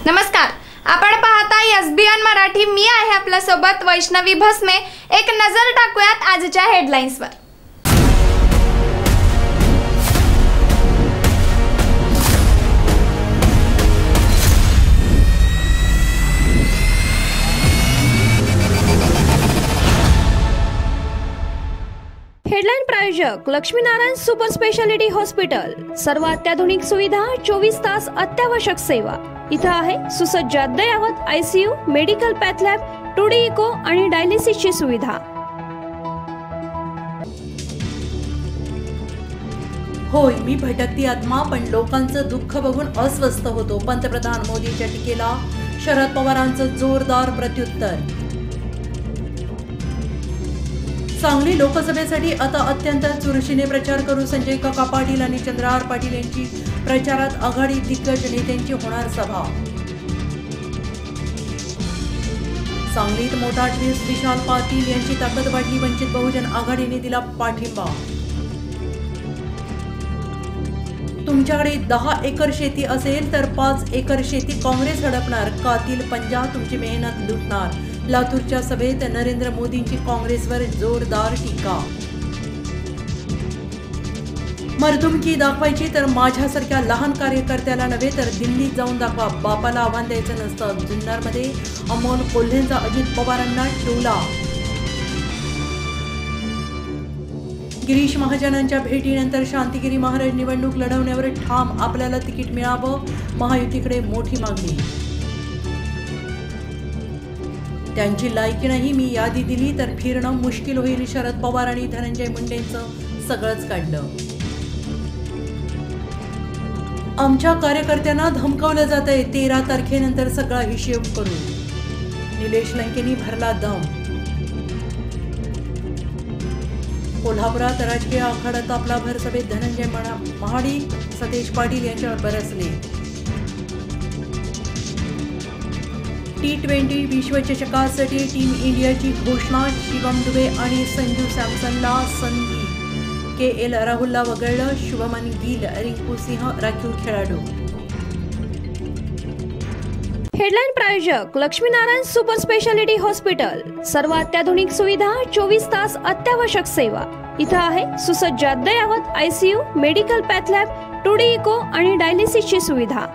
नमस्कार, आपण पाहता SBN मराठी। मी आहे आपल्या सोबत वैष्णवी भस्मे। एक नजर टाकूयात आजच्या हेडलाईन्सवर। हेडलाइन प्रायोजक लक्ष्मीनारायण सुपर स्पेशालिटी हॉस्पिटल। सर्व अत्याधुनिक सुविधा, 24 तास अत्यावश्यक सेवा। इथं आहे सुसज्ज अद्ययावत ICU, medical path lab, 2D echo आणि डायलिसिसची सुविधा। होय, मी भटकती आत्मा, पण लोकांचं दुःख बघून अस्वस्थ होतो। पंतप्रधान मोदींच्या टीकेला शरद पवारांचं जोरदार प्रत्युत्तर। सांगली लोकसभेसाठी आता अत्यंत चुरशीने प्रचार करू संजय काका पाटील आणि चंद्रहार पाटील यांची प्रचारात आघाडी दिग्गज नेत्यांची होणार सभा। सांगलीत मोठा ट्विस्ट, विशाल पाटील यांची ताकद वाढली, वंचित बहुजन आघाडीने दिला पाठिंबा। तुमच्याकडे 10 एकर शेती असेल तर 5 एकर शेती काँग्रेस हडपणार, कातील पंजा तुमची मेहनत लुटणार। लातूरच्या सभेत नरेंद्र मोदींची काँग्रेसवर जोरदार टीका। मर्दुमकी दाखवायची तर माझ्यासारख्या लहान कार्यकर्त्याला नव्हे तर दिल्लीत जाऊन दाखवा, बापाला आव्हान द्यायचं नसतं। जुन्नरमध्ये अमोल कोल्हेंचा अजित पवारांना टोला। गिरीश महाजनांच्या भेटीनंतर शांतिगिरी महाराज निवडणूक लढवण्यावर ठाम, आपल्याला तिकीट मिळावं, महायुतीकडे मोठी मागणी। त्यांची लायकी नाही, मी यादी दिली तर फिरणं मुश्किल होईल, शरद पवार आणि धनंजय मुंडेंचं सगळंच काढलं। आमच्या कार्यकर्त्यांना धमकावलं जातंय, 13 तारखेनंतर सगळा हिशेब करू, निलेश लंकेंनी भरला दम। कोल्हापुरात राजकीय आखाड्यात आपला भर, सभेत धनंजय महाडिक, सतेज पाटील यांच्यावर बरसले। T20 विश्वचषकासाठी टीम इंडियाची घोषणा, शिवम दुबे आणि संजू सॅमसनला संधी, KL राहुलला वगळलं, शुभमन गिल, रिंकू सिंह राखीव खेळाडू। हेडलाइन प्रायोजक लक्ष्मीनारायण सुपर स्पेशालिटी हॉस्पिटल। सर्व अत्याधुनिक सुविधा, 24 तास अत्यावश्यक सेवा। इथं आहे सुसज्ज अद्ययावत ICU, medical path lab, 2D echo आणि डायलिसिसची सुविधा।